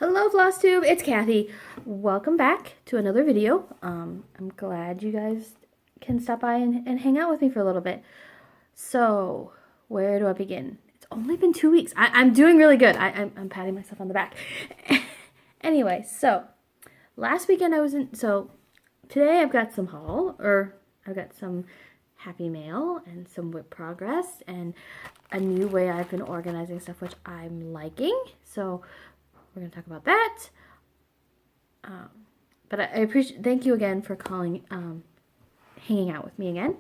Hello Flosstube, it's Kathy. Welcome back to another video. I'm glad you guys can stop by and hang out with me for a little bit. So, where do I begin? It's only been 2 weeks. I'm doing really good. I'm patting myself on the back. Anyway, so, last weekend today I've got some I've got some happy mail and some whip progress and a new way I've been organizing stuff, which I'm liking. So, we're going to talk about that. But I appreciate, thank you again for hanging out with me again.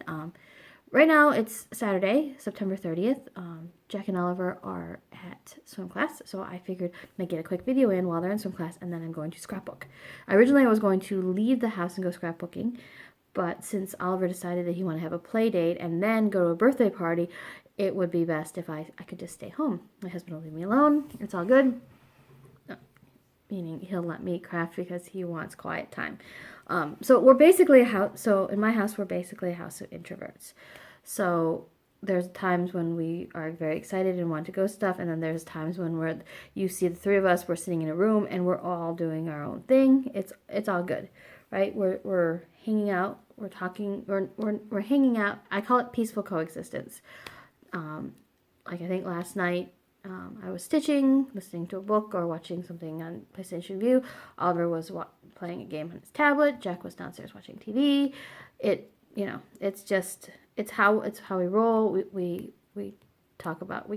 Right now it's Saturday, September 30th. Jack and Oliver are at swim class, so I figured I'd get a quick video in while they're in swim class, and then I'm going to scrapbook. Originally I was going to leave the house and go scrapbooking, but since Oliver decided that he wanted to have a play date and then go to a birthday party, it would be best if I could just stay home. My husband will leave me alone. It's all good. Meaning he'll let me craft because he wants quiet time. So we're basically a house. So in my house, we're basically a house of introverts. So there's times when we are very excited and want to go stuff, and then there's times when you see the three of us, we're sitting in a room and we're all doing our own thing. It's all good, right? We're hanging out, we're talking, we're hanging out. I call it peaceful coexistence. Like I think last night. I was stitching, listening to a book, or watching something on PlayStation View. Oliver was playing a game on his tablet. Jack was downstairs watching TV. It's how we roll. We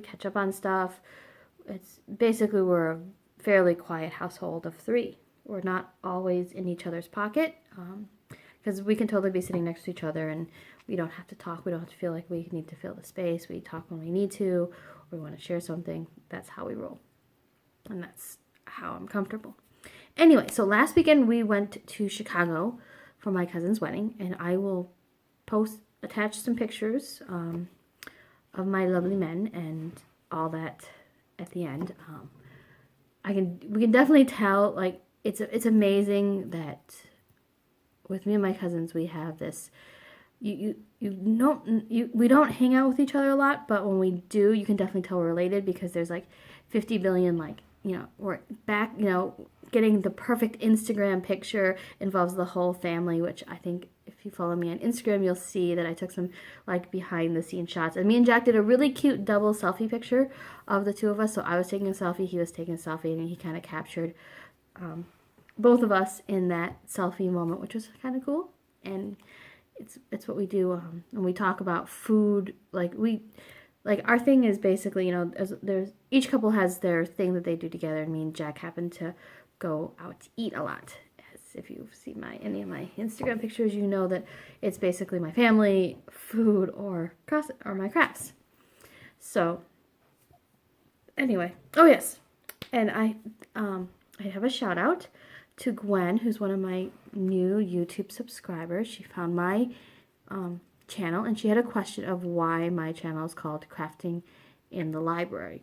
catch up on stuff. It's basically we're a fairly quiet household of three. We're not always in each other's pocket because we can totally be sitting next to each other and we don't have to talk. We don't have to feel like we need to fill the space. We talk when we need to. We want to share something. That's how we roll. And that's how I'm comfortable. Anyway, so last weekend we went to Chicago for my cousin's wedding, and I will attach some pictures of my lovely men and all that at the end. We can definitely tell, like, it's amazing that with me and my cousins we have this. We don't hang out with each other a lot, but when we do, you can definitely tell we're related because there's like 50 billion, we're back, getting the perfect Instagram picture involves the whole family, which I think if you follow me on Instagram, you'll see that I took some behind the scenes shots. And me and Jack did a really cute double selfie picture of the two of us. So I was taking a selfie, he was taking a selfie, and he kind of captured both of us in that selfie moment, which was kind of cool. And it's what we do when we talk about food. Our thing is basically, there's each couple has their thing that they do together, and me and Jack happen to go out to eat a lot. As if you've seen any of my Instagram pictures, you know that it's basically my family, food, or my crafts. So anyway, oh yes, and I have a shout out to Gwen, who's one of my new YouTube subscribers. She found my channel, and she had a question of why my channel is called Crafting in the Library.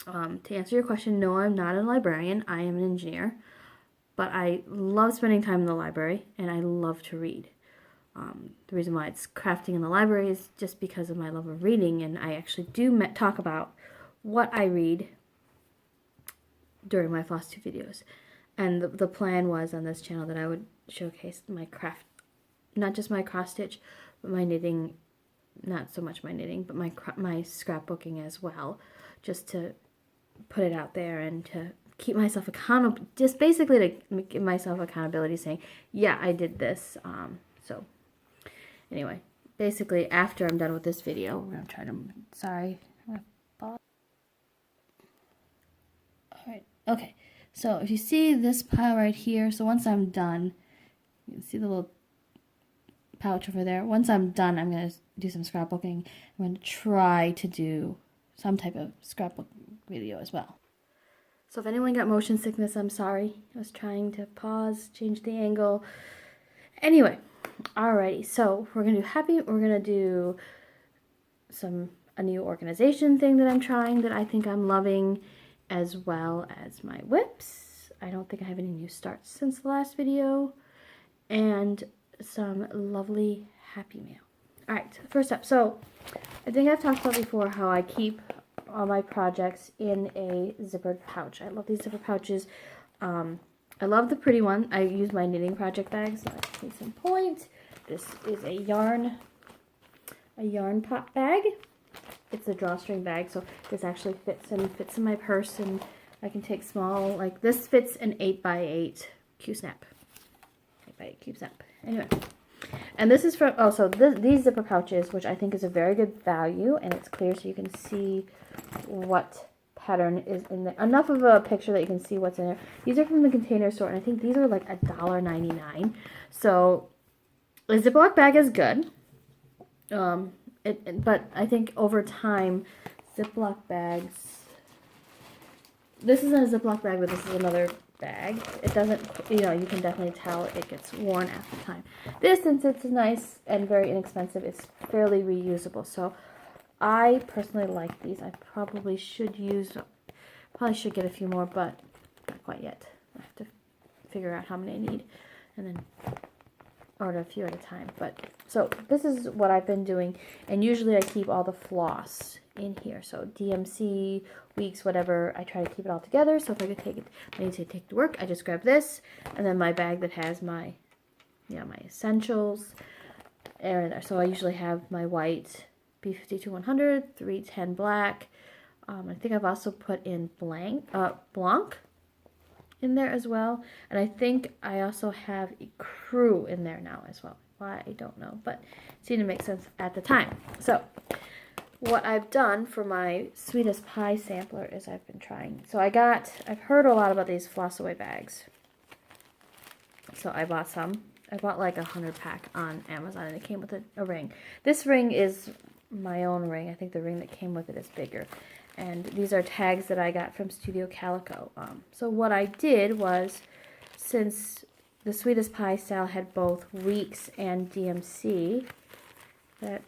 To answer your question, no, I'm not a librarian. I am an engineer, but I love spending time in the library, and I love to read. The reason why it's Crafting in the Library is just because of my love of reading, and I actually do talk about what I read during my Flosstube videos. And the plan was on this channel that I would showcase my craft, not just my cross stitch, but my knitting, not so much my knitting, but my scrapbooking as well, just to put it out there and to keep myself accountable, just basically to give myself accountability, saying, yeah, I did this. So anyway, basically after I'm done with this video, we're going to try to, sorry. All right, okay. So if you see this pile right here, so once I'm done, you can see the little pouch over there. Once I'm done, I'm going to do some scrapbooking. I'm going to try to do some type of scrapbook video as well. So if anyone got motion sickness, I'm sorry. I was trying to pause, change the angle. Anyway, alrighty. So we're going to do a new organization thing that I'm trying that I think I'm loving, as well as my whips. I don't think I have any new starts since the last video. And some lovely happy mail. Alright, first up. So, I think I've talked about before how I keep all my projects in a zippered pouch. I love these zipper pouches. I love the pretty one. I use my knitting project bags. So case in point, this is a yarn pop bag. It's a drawstring bag, so this actually fits in my purse, and I can take small, like this fits an 8x8 Q-snap. 8x8 Q-snap. Anyway. And this is from, these zipper pouches, which I think is a very good value, and it's clear so you can see what pattern is in there. Enough of a picture that you can see what's in there. These are from the Container Store, and I think these are like $1.99. So a Ziploc bag is good, but I think over time, Ziploc bags, this isn't a Ziploc bag, but this is another bag. It doesn't, you can definitely tell it gets worn after time. This, since it's nice and very inexpensive, it's fairly reusable. So I personally like these. I probably should get a few more, but not quite yet. I have to figure out how many I need and then order a few at a time. But so this is what I've been doing, and usually I keep all the floss in here. So DMC, weeks, whatever, I try to keep it all together. So if I need to take it to work, I just grab this, and then my bag that has my essentials. And so I usually have my white B52-100, 310 black. I think I've also put in Blanc in there as well. And I think I also have a Crew in there now as well. Why, I don't know, but it seemed to make sense at the time. So what I've done for my Sweetest Pie sampler is I've been trying. So I've heard a lot about these Flossaway bags. So I bought some. I bought like 100 pack on Amazon, and it came with a ring. This ring is my own ring. I think the ring that came with it is bigger. And these are tags that I got from Studio Calico. So what I did was, since the Sweetest Pie style had both weeks and DMC, this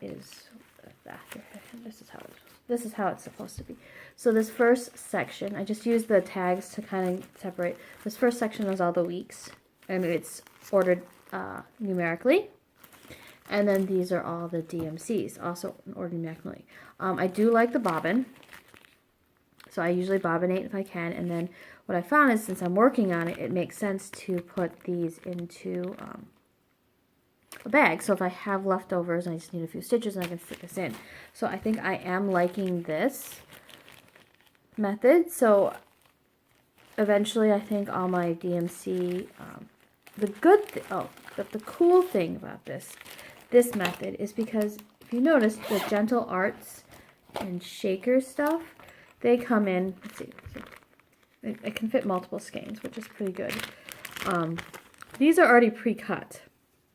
is how it's supposed to be. So this first section, I just used the tags to kind of separate. This first section is all the weeks, and it's ordered numerically. And then these are all the DMCs, also ordered numerically. I do like the bobbin, so I usually bobbinate if I can. And then what I found is, since I'm working on it, it makes sense to put these into a bag. So if I have leftovers and I just need a few stitches, and I can stick this in. So I think I am liking this method. So eventually I think all my DMC, the cool thing about this method is, because if you notice, the Gentle Arts and Shaker stuff, they come in, let's see, it can fit multiple skeins, which is pretty good. These are already pre-cut.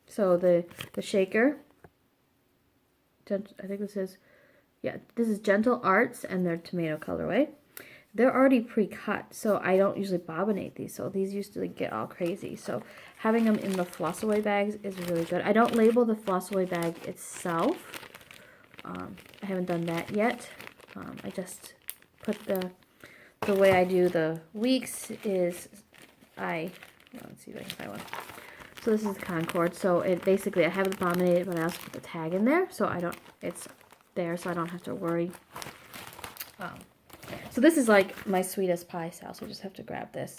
So the shaker, I think this is Gentle Arts and their tomato colorway. They're already pre-cut, so I don't usually bobbinate these. So these used to get all crazy. So having them in the Flossaway bags is really good. I don't label the Flossaway bag itself. I haven't done that yet. I just put the way I do the weeks is let's see if I can find one. So this is the Concord. So it basically, I have it bobbinated, but I also put the tag in there, so it's there, so I don't have to worry. So this is like my Sweetest Pie style, so I just have to grab this.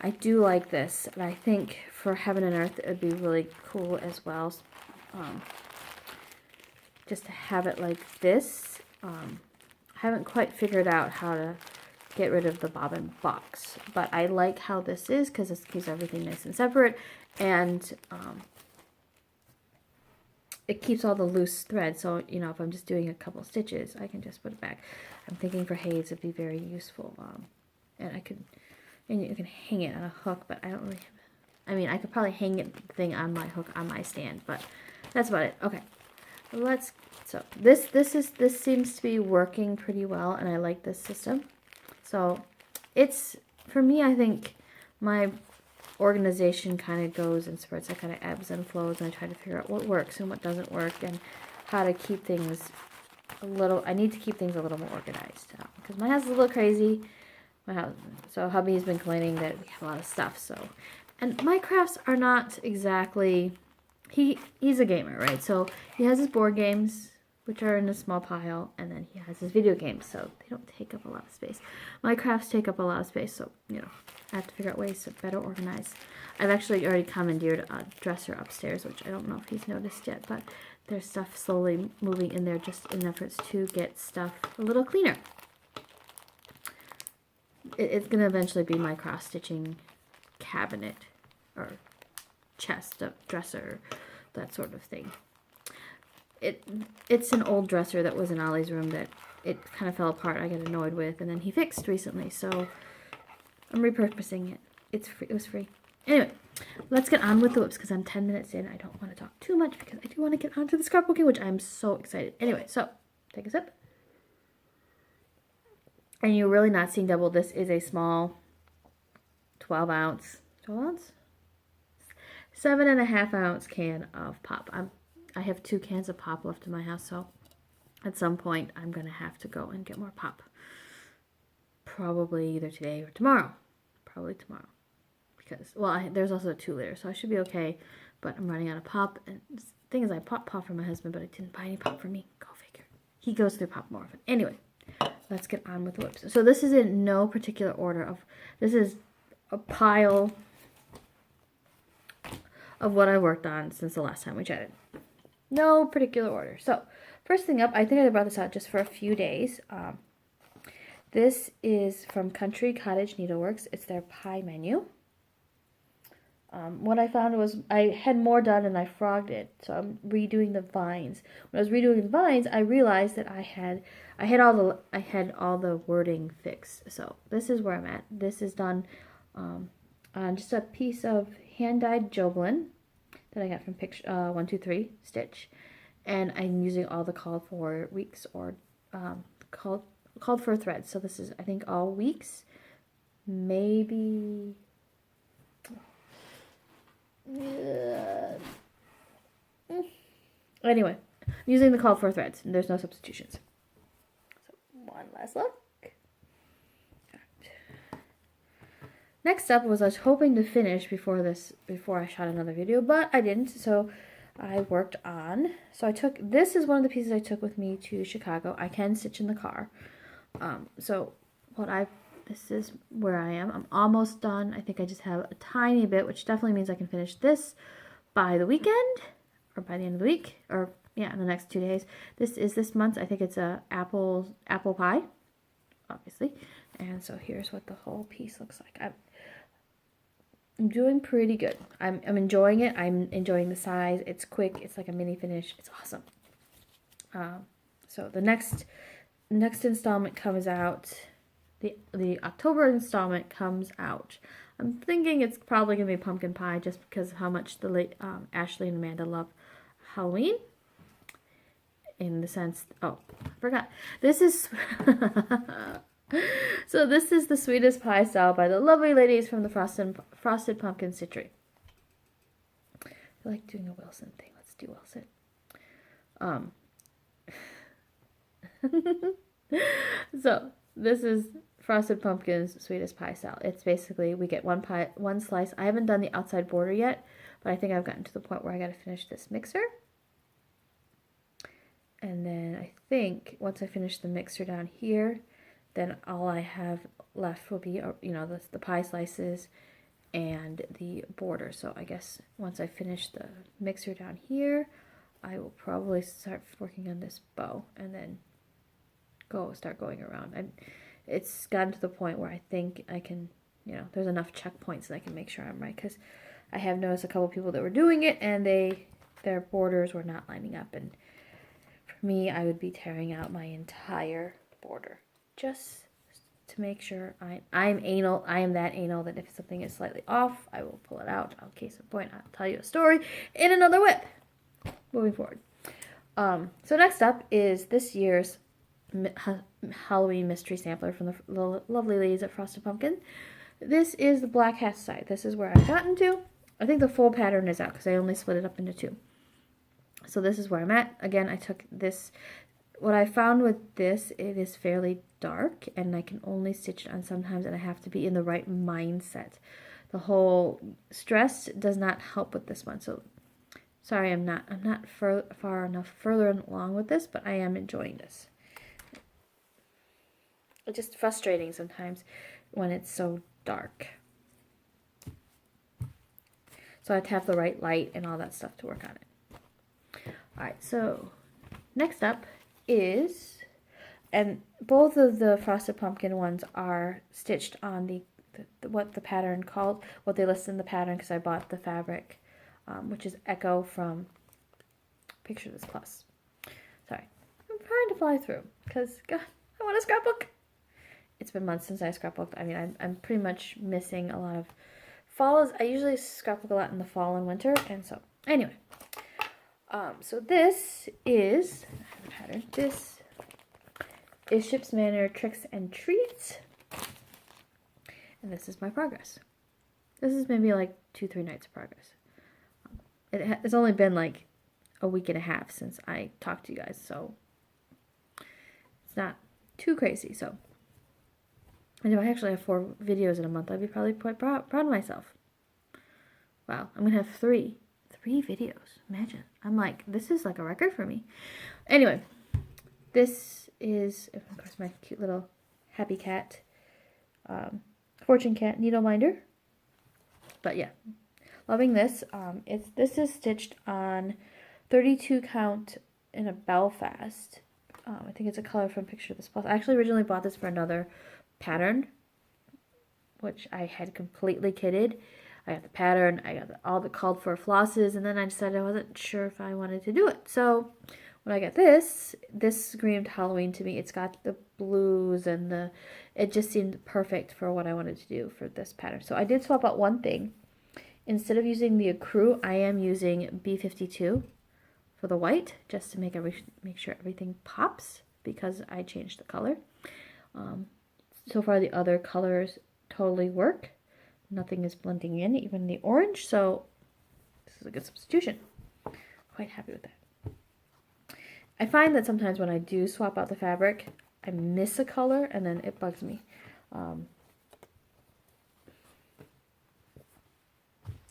I do like this, and I think for Heaven and Earth, it would be really cool as well. Just to have it like this. I haven't quite figured out how to get rid of the bobbin box, but I like how this is, because this keeps everything nice and separate, and it keeps all the loose thread. So if I'm just doing a couple stitches, I can just put it back. I'm thinking for Hayes it'd be very useful, and you can hang it on a hook, but I don't really I could probably hang the thing on my hook on my stand, but that's about it. Okay, so this seems to be working pretty well, and I like this system. So it's, for me, I think my organization kind of goes in spurts. It kind of ebbs and flows, and I try to figure out what works and what doesn't work, and how to keep things I need to keep things a little more organized, because my house is a little crazy. So hubby's been complaining that we have a lot of stuff. And my crafts are not exactly, he's a gamer, right? So he has his board games, which are in a small pile, and then he has his video games, so they don't take up a lot of space. My crafts take up a lot of space, so, you know, I have to figure out ways to better organize. I've actually already commandeered a dresser upstairs, which I don't know if he's noticed yet, but there's stuff slowly moving in there just in efforts to get stuff a little cleaner. It's going to eventually be my cross-stitching cabinet or chest, a dresser, that sort of thing. It's an old dresser that was in Ollie's room that it kind of fell apart. I got annoyed with, and then he fixed recently, so I'm repurposing it. It's free. It was free. Anyway, let's get on with the whips because I'm 10 minutes in. I don't want to talk too much because I do want to get on to the scrapbooking, which I'm so excited. Anyway, so take a sip. And you're really not seeing double. This is a small 12 ounce, 7.5 ounce can of pop. I have 2 cans of pop left in my house, so at some point I'm going to have to go and get more pop. Probably either today or tomorrow. Probably tomorrow. Because, well, there's also a 2-liter, so I should be okay, but I'm running out of pop. And the thing is, I bought pop for my husband, but I didn't buy any pop for me. Go figure. He goes through pop more often. Anyway, let's get on with the whips. So this is in no particular order of, this is a pile of what I worked on since the last time we chatted. No particular order. So, first thing up, I think I brought this out just for a few days. This is from Country Cottage Needleworks. It's their pie menu. What I found was I had more done and I frogged it, so I'm redoing the vines. When I was redoing the vines, I realized that I had all the wording fixed. So this is where I'm at. This is done on just a piece of hand-dyed Joblin that I got from 123 Stitch, and I'm using all the called for weeks or called for threads. So this is, I think, all weeks, maybe. Anyway, I'm using the called for threads, and there's no substitutions. So one last look. Next up was I was hoping to finish before I shot another video, but I didn't. So I worked on. So this is one of the pieces I took with me to Chicago. I can stitch in the car. This is where I am. I'm almost done. I think I just have a tiny bit, which definitely means I can finish this by the weekend, or by the end of the week, or yeah, in the next 2 days. This is this month. I think it's a apple pie, obviously. And so here's what the whole piece looks like. I'm doing pretty good. I'm enjoying it. I'm enjoying the size. It's quick. It's like a mini finish. It's awesome. So the next installment comes out. The October installment comes out. I'm thinking it's probably going to be pumpkin pie just because of how much the late Ashley and Amanda love Halloween. In the sense, oh, I forgot. This is so this is the sweetest pie style by the lovely ladies from the Frosted Pumpkin Stitchery. I feel like doing a Wilson thing. Let's do Wilson. So this is Frosted Pumpkin's sweetest pie style. It's basically, we get one slice. I haven't done the outside border yet, but I think I've gotten to the point where I got to finish this mixer. And then I think once I finish the mixer down here, then all I have left will be, the pie slices and the border. So I guess once I finish the mixer down here, I will probably start working on this bow and then start going around. And it's gotten to the point where I think I can, there's enough checkpoints that I can make sure I'm right, because I have noticed a couple people that were doing it and their borders were not lining up, and for me, I would be tearing out my entire border just to make sure. I'm anal. I am that anal that if something is slightly off, I will pull it out. Case in point, I'll tell you a story in another whip. Moving forward. So next up is this year's Halloween mystery sampler from the lovely ladies at Frosted Pumpkin. This is the black hat side. This is where I've gotten to. I think the full pattern is out because I only split it up into 2. So this is where I'm at. Again, I took this. What I found with this, it is fairly dark and I can only stitch it on sometimes, and I have to be in the right mindset. The whole stress does not help with this one. So Sorry, I'm not far enough further along with this, but I am enjoying this. It's just frustrating sometimes when it's so dark. So I have to have the right light and all that stuff to work on it. Alright, so next up is, and both of the Frosted Pumpkin ones are stitched on what the pattern called, what they listed in the pattern, because I bought the fabric, which is Echo from Picture This Plus. Sorry, I'm trying to fly through, because God, I want a scrapbook. It's been months since I scrapbooked. I mean, I'm pretty much missing a lot of falls. I usually scrapbook a lot in the fall and winter, and so anyway. So this is the pattern. This is Ship's Manor Tricks and Treats, and this is my progress. This is maybe like 2-3 nights of progress. It's only been like a week and a half since I talked to you guys, so it's not too crazy. So, and if I actually have 4 videos in a month, I'd be probably quite proud of myself. Wow, I'm gonna have 3 videos. Imagine. I'm like, this is like a record for me. Anyway, this is, of course, my cute little happy cat, fortune cat needle minder. But yeah, loving this. This is stitched on 32 count in a Belfast. I think it's a color from Picture This Plus. I actually originally bought this for another pattern, which I had completely kidded. I got the pattern, I got all the called for flosses, and then I decided I wasn't sure if I wanted to do it. So when I got this screamed Halloween to me. It's got the blues and it just seemed perfect for what I wanted to do for this pattern. So I did swap out one thing. Instead of using the Accrue, I am using B52 for the white, just to make sure everything pops, because I changed the color. So far the other colors totally work. Nothing is blending in, even the orange, so this is a good substitution. Quite happy with that. I find that sometimes when I do swap out the fabric, I miss a color and then it bugs me.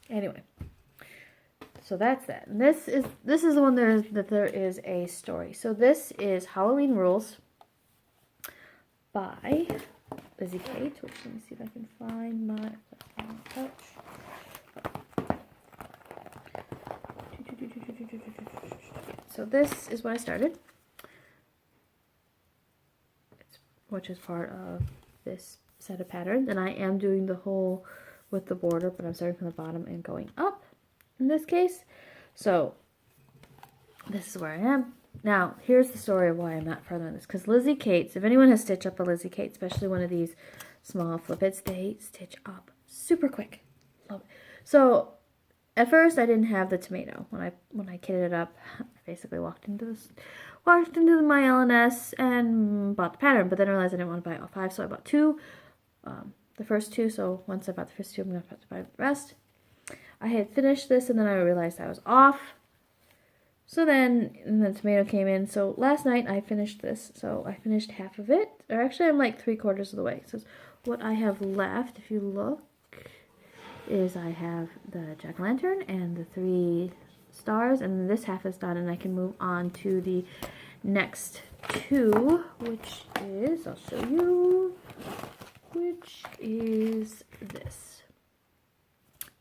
Anyway, so that's that. And this is the one that there is a story. So this is Halloween Rules by Lizzie Kate, which let me see if I can find my pouch. So this is what I started, which is part of this set of patterns, and I am doing the whole with the border, but I'm starting from the bottom and going up in this case. So this is where I am. Now, here's the story of why I'm not further on this. Because Lizzie Kate's, if anyone has stitched up a Lizzie Kate, especially one of these small flippets, they stitch up super quick. Love it. So, at first, I didn't have the tomato. When I kitted it up, I basically walked into my LNS and bought the pattern. But then I realized I didn't want to buy all 5, so I bought 2. The first 2, so once I bought the first 2, I'm going to have to buy the rest. I had finished this, and then I realized I was off. So then the tomato came in. So last night I finished this. So I finished half of it. Or actually I'm like 3/4 of the way. So what I have left, if you look, is I have the jack-o'-lantern and the 3 stars. And this half is done, and I can move on to the next 2, which is, I'll show you, which is this.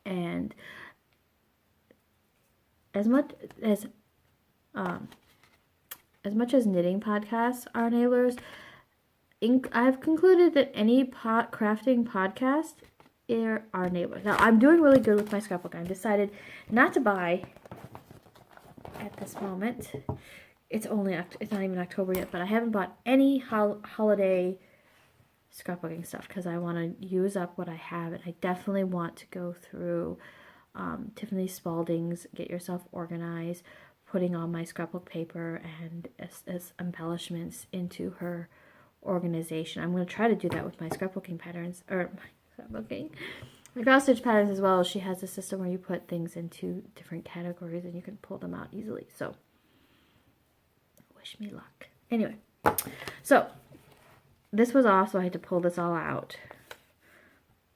And as much as knitting podcasts are enablers, I've concluded that any crafting podcast are enablers. Now, I'm doing really good with my scrapbook. I've decided not to buy at this moment. It's not even October yet, but I haven't bought any holiday scrapbooking stuff because I want to use up what I have, and I definitely want to go through Tiffany Spalding's Get Yourself Organized, putting all my scrapbook paper and as embellishments into her organization. I'm going to try to do that with my scrapbooking patterns, or my cross stitch patterns as well. She has a system where you put things into different categories and you can pull them out easily. So, wish me luck. Anyway, so this was off, so I had to pull this all out.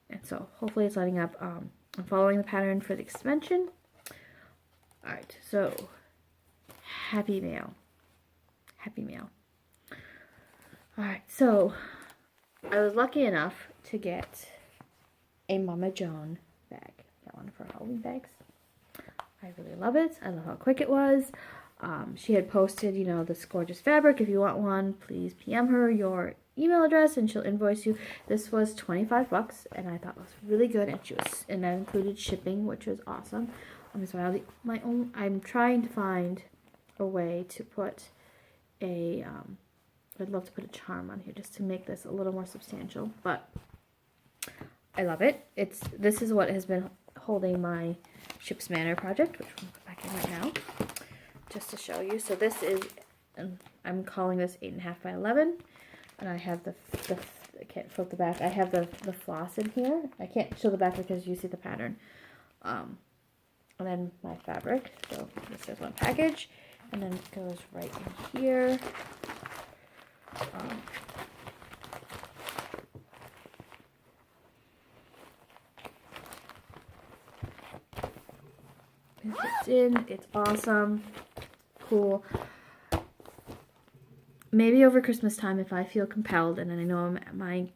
And so hopefully it's lighting up. I'm following the pattern for the extension. All right, so Happy Mail. Happy Mail. All right, so I was lucky enough to get a Mama Joan bag. Got one for Halloween bags. I really love it. I love how quick it was. She had posted, you know, this gorgeous fabric. If you want one, please PM her your email address and she'll invoice you. This was $25 and I thought it was really good, and that included shipping, which was awesome. So I have my own. I'm trying to find a way to put a. I'd love to put a charm on here just to make this a little more substantial, but I love it. This is what has been holding my Ships Manor project, which we'll put back in right now, just to show you. So this is, I'm calling this 8.5 by 11, and I have the I can't flip the back. I have the floss in here. I can't show the back because you see the pattern. And then my fabric. So this is one package, and then it goes right in here. It fits in. It's awesome. Cool. Maybe over Christmas time, if I feel compelled, and I know I'm at my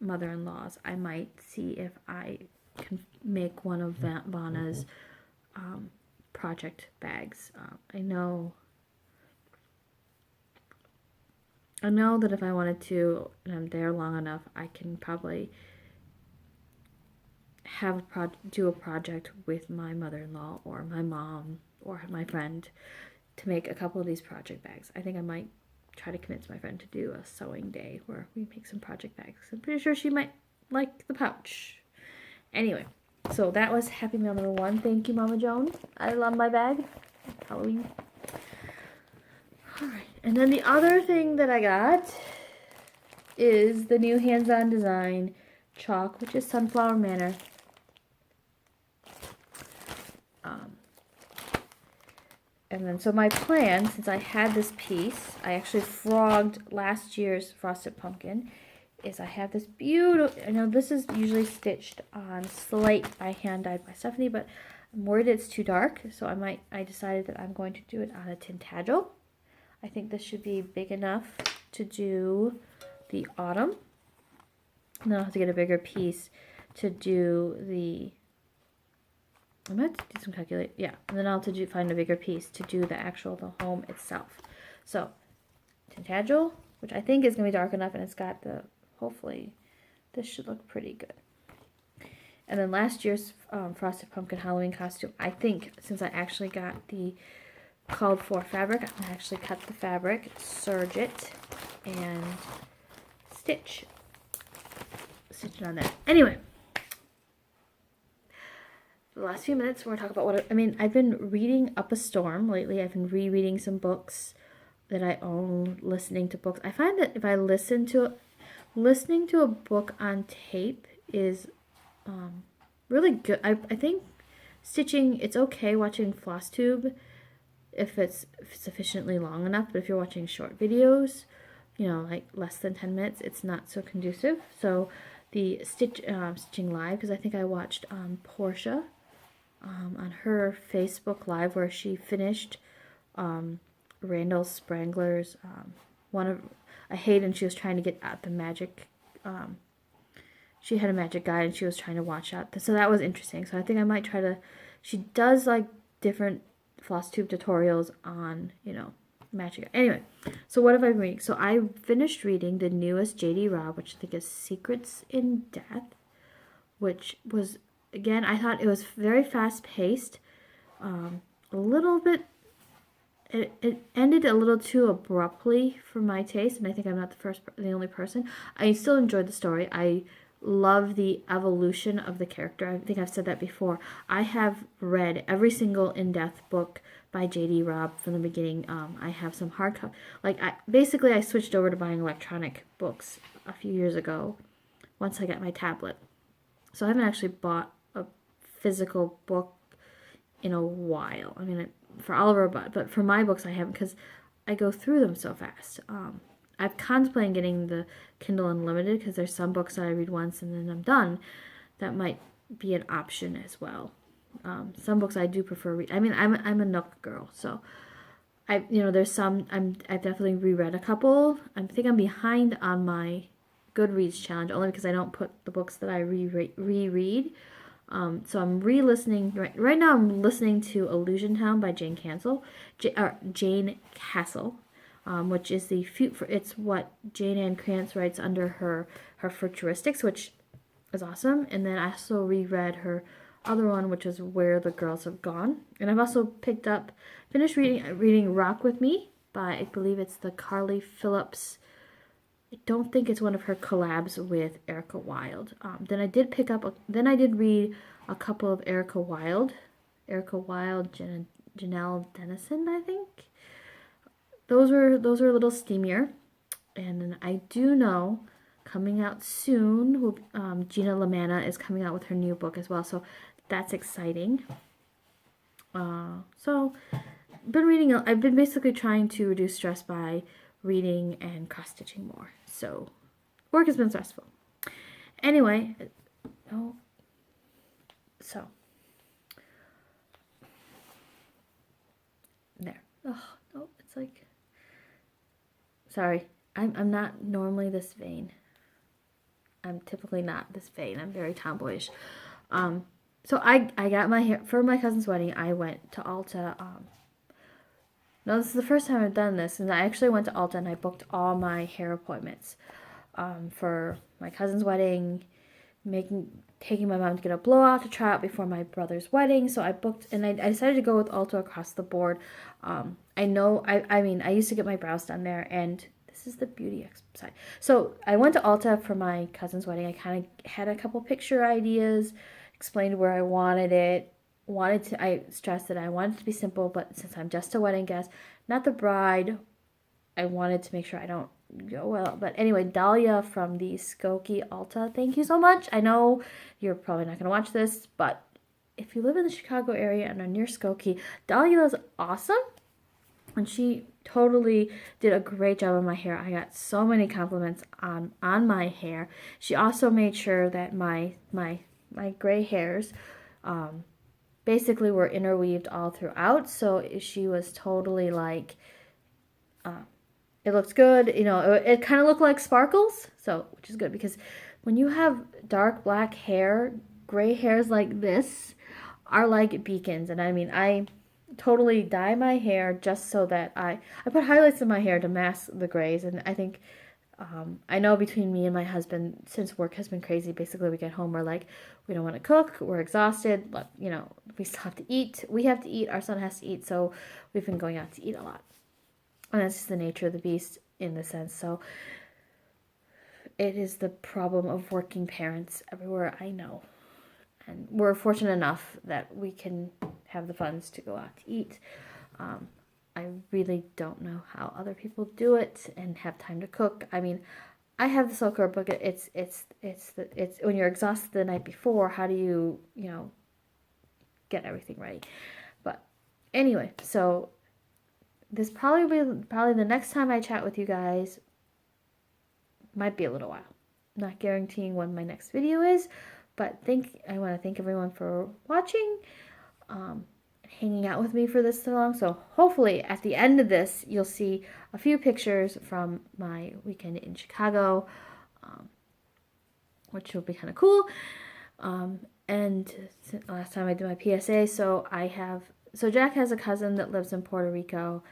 mother-in-law's, I might see if I can make one of Vanna's project bags. I know that if I wanted to, and I'm there long enough, I can probably have do a project with my mother-in-law or my mom or my friend to make a couple of these project bags. I think I might try to convince my friend to do a sewing day where we make some project bags. I'm pretty sure she might like the pouch. Anyway, so that was Happy Mail number 1. Thank you, Mama Joan. I love my bag. Halloween. Alright, and then the other thing that I got is the new hands-on design chalk, which is Sunflower Manor. And then, so my plan, since I had this piece, I actually frogged last year's Frosted Pumpkin, is I have this beautiful, I know this is usually stitched on slate by hand dyed by Stephanie, but I'm worried it's too dark, so I decided that I'm going to do it on a Tintagel. I think this should be big enough to do the autumn. And then I'll have to get a bigger piece to do the, I'm going to do some calculate, yeah. And then I'll have to find a bigger piece to do the home itself. So, Tintagel, which I think is going to be dark enough, and it's got the, hopefully, this should look pretty good. And then last year's Frosted Pumpkin Halloween costume, I think, since I actually got the called for fabric, I'm going to actually cut the fabric, serge it, and stitch it on there. Anyway, the last few minutes, we're going to talk about what, I've been reading up a storm lately. I've been rereading some books that I own, listening to books. I find that if I listening to a book on tape is really good. I think stitching, it's okay watching Flosstube if it's sufficiently long enough, but if you're watching short videos, you know, like less than 10 minutes, it's not so conducive. So the stitching live, because I think I watched Portia on her Facebook Live where she finished Randall Sprangler's one of a Hayden. She was trying to get at the magic. She had a magic guide and she was trying to watch out. So that was interesting. So I think I might try to. She does like different Flosstube tutorials on, you know, magic. Anyway, so what have I been reading? So I finished reading the newest J.D. Robb, which I think is Secrets in Death, which was, again, I thought it was very fast-paced, a little bit, it ended a little too abruptly for my taste, and I think I'm not the only person. I still enjoyed the story. I love the evolution of the character. I think I've said that before. I have read every single in-depth book by J.D. Robb from the beginning. I have some hardcover. I switched over to buying electronic books a few years ago once I got my tablet. So I haven't actually bought a physical book in a while. I mean, for Oliver, but for my books I haven't, because I go through them so fast. I've contemplated getting the Kindle Unlimited because there's some books that I read once and then I'm done. That might be an option as well. Some books I do prefer read. I mean, I'm a Nook girl, so there's some I've definitely reread a couple. I think I'm behind on my Goodreads challenge only because I don't put the books that I reread. So I'm re-listening right now. I'm listening to Illusion Town by Jane Castle, which is it's what Jane Ann Krantz writes under her futuristics, which is awesome. And then I also reread her other one, which is Where the Girls Have Gone. And I've also finished reading Rock With Me by, I believe it's the Carly Phillips. I don't think it's one of her collabs with Erica Wilde. Then I did read a couple of Erica Wilde, Janelle Dennison, I think. Those were a little steamier. And then I do know coming out soon, Gina Lamanna is coming out with her new book as well, so that's exciting. So I've been basically trying to reduce stress by reading and cross-stitching more. So work has been stressful. Anyway, so there. Oh no, it's like, sorry, I'm not normally this vain. I'm typically not this vain. I'm very tomboyish. So I got my hair for my cousin's wedding. I went to Ulta. No, this is the first time I've done this, and I actually went to Ulta and I booked all my hair appointments for my cousin's wedding, taking my mom to get a blowout to try out before my brother's wedding. So I booked, and I decided to go with Ulta across the board. I mean, I used to get my brows done there, and this is the beauty side. So I went to Ulta for my cousin's wedding. I kind of had a couple picture ideas, explained where I wanted it. I stressed that I wanted it to be simple, but since I'm just a wedding guest, not the bride, I wanted to make sure I don't go well. But anyway, Dahlia from the Skokie Ulta, thank you so much. I know you're probably not going to watch this, but if you live in the Chicago area and are near Skokie, Dahlia is awesome. And she totally did a great job on my hair. I got so many compliments on my hair. She also made sure that my gray hairs basically were interweaved all throughout. So she was totally like, it looks good. It kind of looked like sparkles. So, which is good because when you have dark black hair, gray hairs like this are like beacons. And I mean, I totally dye my hair just so that I put highlights in my hair to mask the grays. And I think I know between me and my husband, since work has been crazy, basically we get home, we're like, we don't want to cook, we're exhausted, but we still have to eat. We have to eat, our son has to eat, so we've been going out to eat a lot. And that's just the nature of the beast in the sense. So it is the problem of working parents everywhere, I know. And we're fortunate enough that we can have the funds to go out to eat. I really don't know how other people do it and have time to cook. I mean, I have the Silk Road book. It's when you're exhausted the night before, how do you get everything ready? But anyway, so this probably the next time I chat with you guys might be a little while. Not guaranteeing when my next video is, but I want to thank everyone for watching, hanging out with me for this so long. So hopefully at the end of this, you'll see a few pictures from my weekend in Chicago, which will be kind of cool. And last time I did my PSA, so Jack has a cousin that lives in Puerto Rico,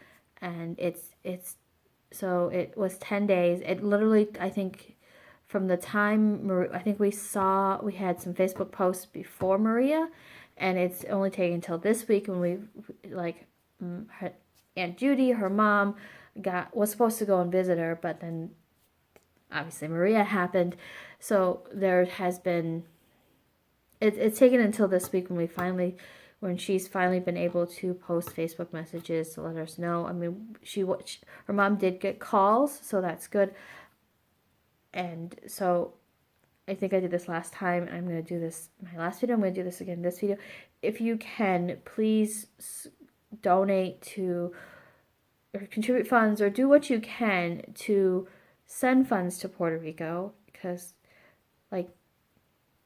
and it was 10 days. It literally, I think, from the time, I think we had some Facebook posts before Maria, and it's only taken until this week when her Aunt Judy, her mom, was supposed to go and visit her, but then obviously Maria happened. So there has been, it's taken until this week when she's finally been able to post Facebook messages to let us know. I mean, her mom did get calls, so that's good. And so I think I did this last time, and I'm going to do this my last video. I'm going to do this again in this video. If you can, please donate to, or contribute funds, or do what you can to send funds to Puerto Rico, because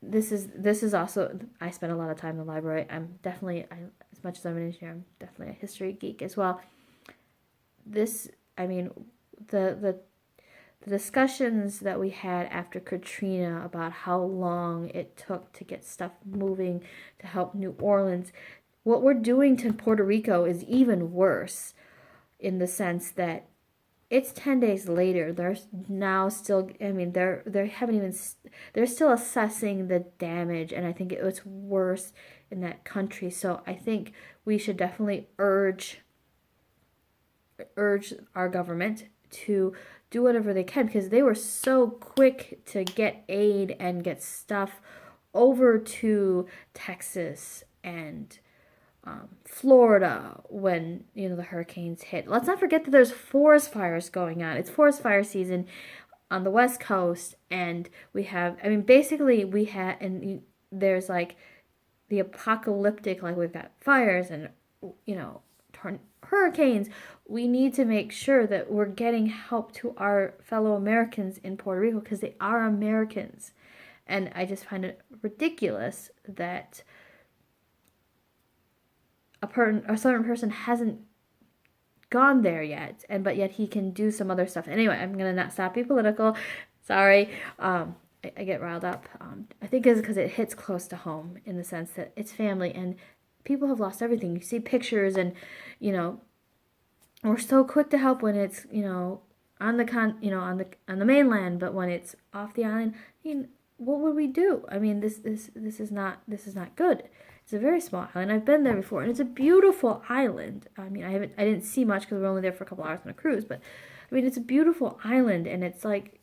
this is also, I spend a lot of time in the library. I'm definitely, as much as I'm an engineer, I'm definitely a history geek as well. This, I mean, the discussions that we had after Katrina about how long it took to get stuff moving to help New Orleans, what we're doing to Puerto Rico is even worse, in the sense that it's 10 days later. They're now still, I mean, they haven't even, they're still assessing the damage, and I think it's worse in that country. So I think we should definitely urge our government to do whatever they can, because they were so quick to get aid and get stuff over to Texas and Florida when, you know, the hurricanes hit. Let's not forget that there's forest fires going on. It's forest fire season on the West Coast, and we have, I mean, basically we had, and there's like the apocalyptic, like we've got fires and, you know, hurricanes. We need to make sure that we're getting help to our fellow Americans in Puerto Rico, because they are Americans. And I just find it ridiculous that a certain person hasn't gone there yet, but yet he can do some other stuff. Anyway, I'm gonna not stop being political. Sorry. I get riled up. I think it's because it hits close to home, in the sense that it's family and people have lost everything. You see pictures, and, you know, we're so quick to help when it's, you know, on the mainland, but when it's off the island, I mean, what would we do? I mean, this is not good. It's a very small island. I've been there before, and it's a beautiful island. I mean, I didn't see much because we were only there for a couple hours on a cruise, but I mean, it's a beautiful island, and it's like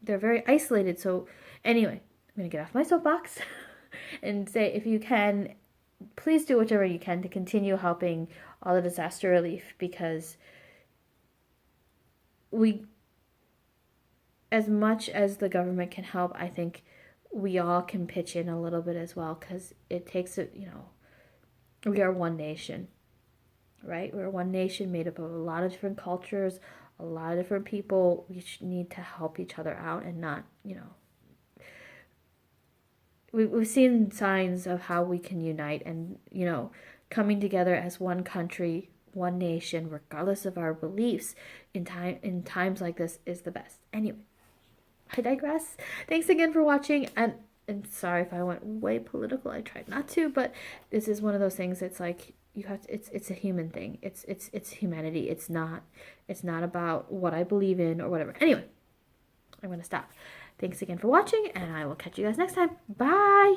they're very isolated. So anyway, I'm gonna get off my soapbox and say, if you can, please do whatever you can to continue helping all the disaster relief, because as much as the government can help, I think we all can pitch in a little bit as well, because it takes it, you know, we are one nation, right? We're one nation made up of a lot of different cultures, a lot of different people. We need to help each other out, and not, you know, we've seen signs of how we can unite, and, you know, coming together as one country, one nation, regardless of our beliefs in times like this, is the best. Anyway, I digress. Thanks again for watching, and sorry if I went way political. I tried not to, but this is one of those things. It's like you have to, it's a human thing. It's humanity. It's not about what I believe in or whatever. Anyway, I'm gonna stop. Thanks again for watching, and I will catch you guys next time. Bye.